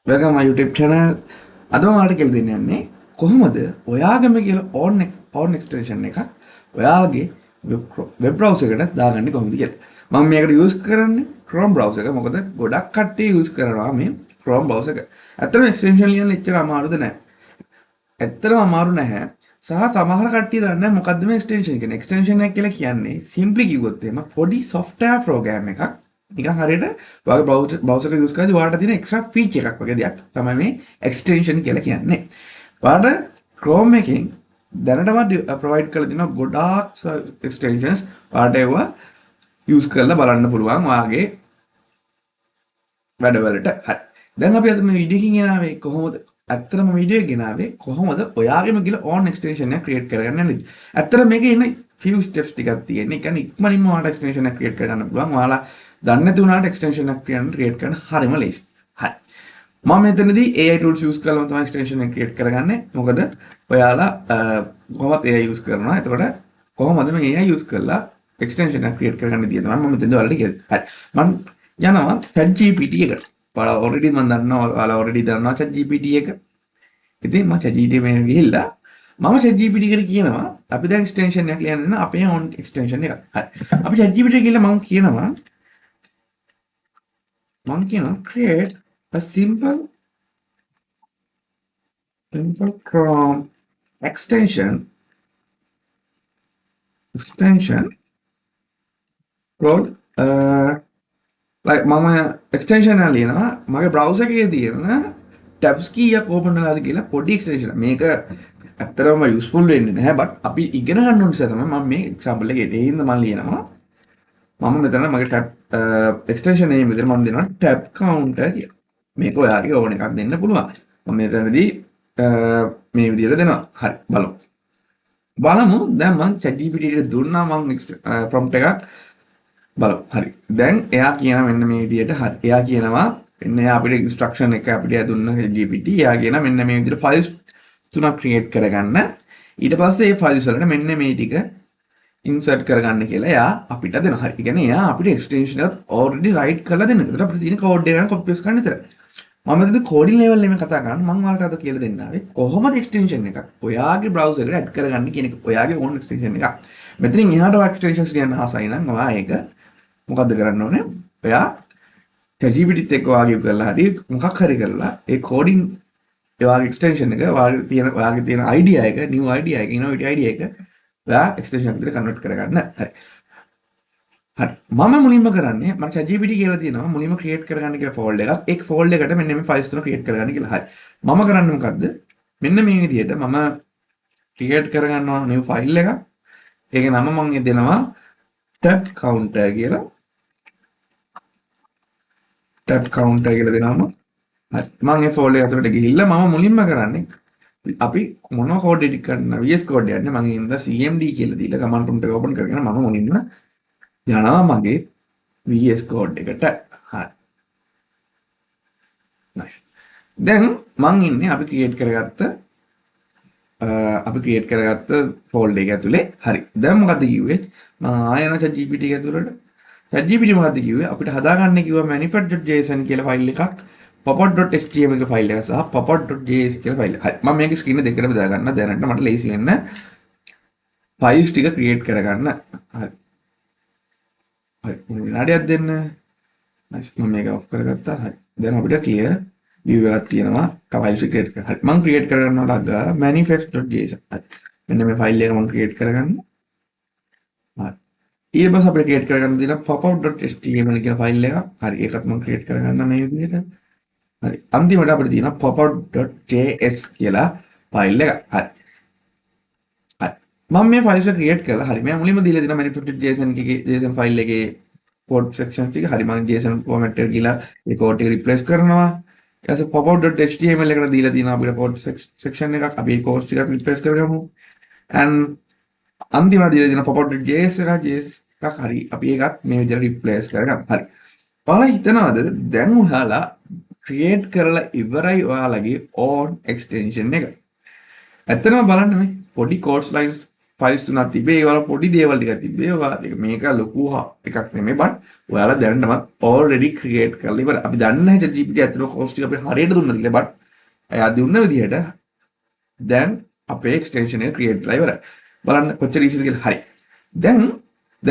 Welcome මයි YouTube channel. අද මම ඔයාලට කියලා දෙන්න යන්නේ කොහොමද ඔයාගම කියලා on extension එකක් ඔයාගේ web browser එකට දාගන්නේ කොහොමද කියලා. මම මේකට use කරන්නේ Chrome browser එක. මොකද ගොඩක් කට්ටිය use කරනවා මේ Chrome browser එක. ඇත්තටම extension ලියන්න එච්චර අමාරුද නැහැ. ඇත්තටම අමාරු නැහැ. සහ සමහර කට්ටිය දන්නේ නැහැ මොකද්ද මේ extension කියන්නේ. extension එක කියලා කියන්නේ simply කිව්වොත් එහෙම පොඩි software program එකක්. නිකන් හරියට ඔයාගේ browser එක use කරද්දී ඔයාලට තියෙන extra feature එකක් වගේ දෙයක් තමයි මේ extension කියලා කියන්නේ. ඔයාලට Chrome එකෙන් දැනටමත් provide කරලා තියෙන ගොඩාක් extensions ඔයාලට ඒවා use කරලා බලන්න පුළුවන් ඔයාගේ වැඩවලට. හරි. දැන් අපි අද මේ වීඩියෝ එකකින් ගෙනාවේ කොහොමද? ඇත්තටම වීඩියෝ එක ගෙනාවේ කොහොමද ඔයාගේම කියලා on extension එක create කරගන්න යන්නේ. ඇත්තටම මේකේ ඉන්න few steps ටිකක් තියෙනවා. ඒ කියන්නේ ඉක්මනින්ම ඔයාලට extension එක create කරගන්න පුළුවන්. ඔයාලා දන්නේ නැති වුණාට extension එකක් create කරන්න හරිම ලේසි. හරි. මම මෙතනදී AI tools use කරලා තමයි extension එක create කරගන්නේ. මොකද ඔයාලා කොහොමද AI use කරනවා. එතකොට කොහොමද මේ AI use කරලා extension එක create කරගන්න තියෙනවා. මම මෙතනදී ඔයාලට කියනවා. හරි. මම යනවා ChatGPT එකට. ඔයාලා already මම දන්නවා ඔයාලා already දන්නවා ChatGPT එක. ඉතින් මම ChatGPT එකේ ගිහිල්ලා මම ChatGPT එකට කියනවා අපි දැන් extension එකක් ලියන්න යන අපේ on extension එක. හරි. අපි ChatGPT එකට ගිහිල්ලා මම කියනවා create a simple Chrome extension called like මම extension එක ලියනවා මගේ browser එකේ තියෙන tabs කීයක් open වෙලාද කියලා පොඩි extension මේක ඇත්තටම useful වෙන්නේ නැහැ but අපි ඉගෙන ගන්න ඕන නිසා තමයි මම මේ example එකේ ඒ හින්දා මම ලියනවා මම මෙතන මගේ tab extension name විදිහට මම දෙනවා tab counter කියලා. මේක ඔයාගේ ඕන එකක් දෙන්න පුළුවන්. මම මෙතනදී මේ විදිහට දෙනවා. හරි බලමු. දැන් මම ChatGPT එකට දුන්නා මම prompt එකක් බලමු. හරි. දැන් එයා කියනවා මෙන්න මේ විදිහට හරි. එයා කියනවා මෙන්න එයා අපිට instruction එක අපිට දුන්න ChatGPT. එයා කියනවා මෙන්න මේ විදිහට files තුනක් create කරගන්න. ඊට පස්සේ මේ files වලට මෙන්න මේ ටික insert කරගන්න කියලා එයා අපිට දෙනවා. හරි. ඒ කියන්නේ එයා අපිට extension එකත් already write කරලා දෙනවා. ඒකට අපිට තියෙන code එක copy paste කරන්න විතරයි. මම මෙතන coding level එකෙන් කතා කරන්නේ මම ඔයාලට අද කියලා දෙන්න ආවේ කොහොමද extension එකක් ඔයාගේ browser එකට add කරගන්න කියන එක. ඔයාගේ own extension එකක්. මෙතනින් එහාට ඔයා extensions ලියන්න ආසයි නම් ඔයා ඒක මොකද්ද කරන්න ඕනේ? ඔයා ChatGPT එක්ක වාගේ කරලා හරි මොකක් හරි කරලා ඒ coding ඔයාගේ extension එක ඔයාගේ තියෙන idea එක new idea එක innovative idea එක ඔයා extension එකකට convert කරගන්න. හරි. හරි. මම මුලින්ම කරන්නේ මම ChatGPT කියලා තියෙනවා මුලින්ම create කරගන්න කියලා folder එකක්. ඒ folder එකට මෙන්න මේ files තුන create කරගන්න කියලා. හරි. මම කරන්නේ මොකද්ද? මෙන්න මේ විදිහට මම create කරගන්නවා new file එකක්. ඒකේ නම මම දෙනවා tab counter කියලා. tab counter කියලා දෙනවම හරි. මම මේ folder එක ඇතුළට ගිහිල්ලා මම මුලින්ම කරන්නේ අපි මොන code edit කරන්න VS code යන්නේ මම ඉඳලා cmd කියලා දීලා command prompt එක open කරගෙන මම මුලින්ම යනවා මගේ VS code එකට. හරි. nice. දැන් මම ඉන්නේ අපි create කරගත්ත folder එක ඇතුලේ. හරි. දැන් මොකද්ද කිව්වේ? මම ආයෙ යනවා ChatGPT එක ඇතුලට. ChatGPT මොකද්ද කිව්වේ? අපිට හදාගන්න කිව්වා manifest.json කියලා ෆයිල් එකක්, popot.html කියලා ෆයිල් එකක් සහ popot.js කියලා ෆයිල් එකක්. හරි. මම මේක ස්ක්‍රීන් එක දෙකට බෙදා ගන්න. දැනට මට ලේසි වෙන්න ෆයිල්ස් ටික create කරගන්න. හරි. හරි. විනාඩියක් දෙන්න. nice. මම මේක off කරගත්තා. හරි. දැන් අපිට clear view එකක් තියෙනවා. ෆයිල්ස් create කරගන්න. හරි. මම create කරගන්නවා ඩග්ගා manifest.json. හරි. මෙන්න මේ ෆයිල් එක මම create කරගන්න. හරි. ඊට පස්සේ අපිට create කරගන්න තියෙන popup.html කියන ෆයිල් එක. හරි. ඒකත් මම create කරගන්න මේ විදිහට. හරි. අන්තිමට අපිට තියෙන popup.js කියලා ෆයිල් එක. හරි. හරි. මම මේ ෆයිල්ස් එක create කරලා හරි. මම මුලින්ම දීලා දෙනවා manifest.json එකේ JSON ෆයිල් එකේ code sections ටික. හරි. මම JSON format එක ගිහලා ඒ code ටික replace කරනවා. ඊට පස්සේ popup.html එකට දීලා තියෙනවා අපිට code section එකක්. අපි ඒ code ටික replace කරගමු. and අන්තිමට දීලා තියෙන popup.js එකක් හරි අපි ඒකත් මේ විදිහට රිප්ලේස් කරගමු. හරි. ඔයාලා හිතනවද දැන් ඔයාලා ක්‍රියේට් කරලා ඉවරයි ඔයාලගේ own extension එක. ඇත්තටම බලන්න මේ පොඩි codes lines ෆයිල්ස් තුනක් තිබේ. ඒවල පොඩි දේවල් ටිකක් තිබේ. ඔයාලා මේක ලොකු එකක් නෙමෙයි බට් ඔයාලා දැනටමත් already create කරලා ඉවරයි. අපි දන්නේ නැහැ ChatGPT ඇතුළේ cost එක අපිට හරියට දුන්නද කියලා බට් එයා දුන්න විදිහට දැන් අපේ extension එක create කරලා ඉවරයි. බලන්න කොච්චර easy ද කියලා. හරි. දැන්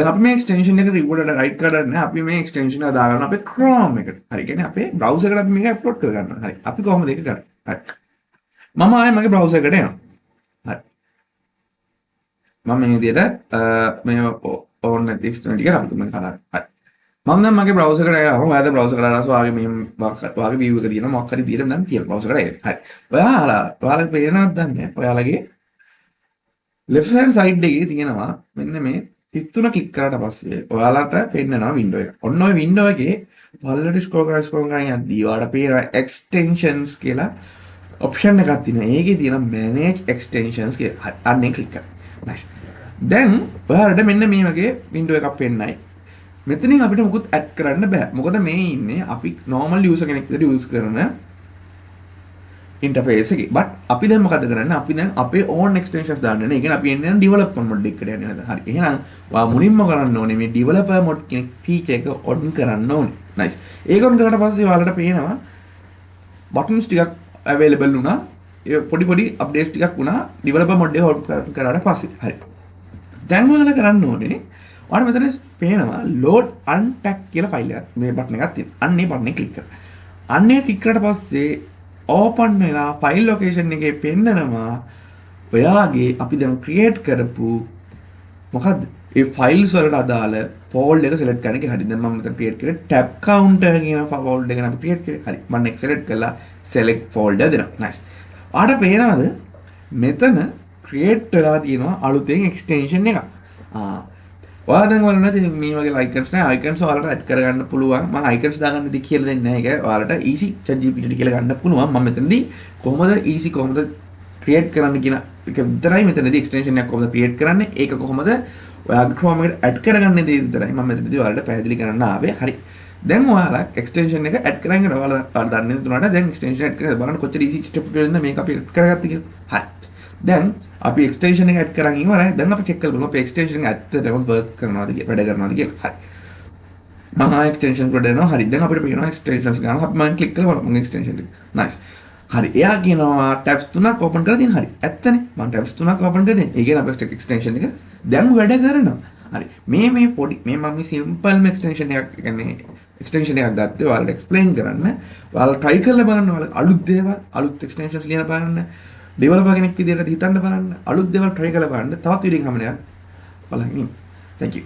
අපි මේ extension එක report එකට write කරන්නේ අපි මේ extension එක දාගන්න අපේ Chrome එකට. හරි. කියන්නේ අපේ browser එකට අපි මේක upload කරගන්නවා. හරි. අපි කොහොමද ඒක කරන්නේ? හරි. මම ආයේ මගේ browser එකට එනවා. හරි. මම මේ විදිහට මේ ඕන නැති extension ටික අපි මම කරා. හරි. මම දැන් මගේ browser එකට ආවා. ඔයාලා browser එකට ආවම ඔයාගේ මේ ඔයාගේ view එක තියෙනවා. මොකක් හරි විදිහට නම් තියෙන browser එකට. හරි. ඔයාලා පේනවද දන්නේ? ඔයාලගේ left hand side එකේ තියෙනවා මෙන්න මේ 33 ක්ලික් කරාට පස්සේ ඔයාලට පෙන්නනවා window එක. ඔන්න ඔය window එකේ පල්ලට scroll කරන යද්දී ඔයාලට පේනවා extensions කියලා option එකක් තියෙනවා. ඒකේ තියෙන manage extensions කියලා. හරි. අන්න ඒක ක්ලික් කරන්න. nice. දැන් ඔයාලට මෙන්න මේ වගේ window එකක් පෙන්නයි. මෙතනින් අපිට මොකුත් add කරන්න බෑ. මොකද මේ ඉන්නේ අපි normal user කෙනෙක් විතර use කරන interface එකේ. but අපි දැන් මොකද කරන්නේ? අපි දැන් අපේ own extensions දාන්න යන. ඒ කියන්නේ අපි එන්නේ developer mode එකට යන්නේ නේද? හරි. එහෙනම් ඔයා මුලින්ම කරන්න ඕනේ මේ developer mode කියන feature එක on කරන්න ඕනේ. nice. ඒක on කරලා පස්සේ ඔයාලට පේනවා buttons ටිකක් available වුණා. ඒ පොඩි updates ටිකක් වුණා developer mode එක on කරාට පස්සේ. හරි. දැන් ඔයාලා කරන්න ඕනේ ඔයාලා මෙතන පේනවා load unpack කියලා ෆයිල් එකක් මේ බටන් එකක් තියෙනවා. අන්න ඒ බටන් එක ක්ලික් කරලා. අන්න ඒ ක්ලික් කරලා පස්සේ ඕපන් වෙලා ෆයිල් ලොකේෂන් එකේ පෙන්නනවා ඔයාගේ අපි දැන් ක්‍රියේට් කරපු මොකද්ද ඒ ෆයිල්ස් වලට අදාළ ෆෝල්ඩර් එක සිලෙක්ට් කරන්න කියලා. හරි. දැන් මම මෙතන ක්‍රියේට් කරේ tab counter කියන ෆෝල්ඩර් එක අපි ක්‍රියේට් කරේ. හරි. මම next select කරලා select folder දෙනවා. nice. ආට පේනවද මෙතන ක්‍රියේට් වෙලා තියෙනවා අලුතෙන් extension එකක්. ඔයාලා දැන් බලන්න ඉතින් මේ වගේ icons නැහැ. icons ඔයාලට add කරගන්න පුළුවන්. මම icons දාගන්න ඉතින් කියලා දෙන්නේ නැහැ. ඒක ඔයාලට easy ChatGPT කියලා ගන්න පුළුවන්. මම මෙතනදී කොහොමද create කරන්න කියන එක විතරයි මෙතනදී extension එකක් කොහොමද create කරන්නේ. ඒක කොහොමද ඔයාගේ Chrome එකට add කරගන්නේ දේ විතරයි මම මෙතනදී ඔයාලට පැහැදිලි කරන්න ආවේ. හරි. දැන් ඔයාලා extension එක add කරගෙන ඔයාලා දන්නේ නැතුණාට දැන් extension add කරලා බලන්න කොච්චර easy step එකකින්ද මේක අපි add කරගත්තේ කියලා. හරි. දැන් අපි extension එක add කරන් ඉවරයි. දැන් අපි check කරලා බලමු අපේ extension එක ඇත්තටම work කරනවද කියලා වැඩ කරනවද කියලා. හරි. මම extension එකට දෙනවා. හරි. දැන් අපිට පේනවා extensions ගන්න. අපි මම click කරලා බලමු extension එක. nice. හරි. එයා කියනවා tabs 3ක් open කරලා තියෙන. හරි. ඇත්තනේ. මම tabs 3ක් open කරලා තියෙන. ඒ කියන්නේ අපේ extension එක දැන් වැඩ කරනවා. හරි. මේ පොඩි මම simple extension එකක් කියන්නේ extension එකක් ගත්තේ ඔයාලට explain කරන්න. ඔයාලා try කරලා බලන්න. ඔයාලා අලුත් දේවල් අලුත් extensions ලියන බලන්න. developer කෙනෙක් විදිහට හිතන්න බලන්න. අලුත් දේවල් try කරලා බලන්න. තවත් වීඩියෝ එකක් බලන්න. thank you.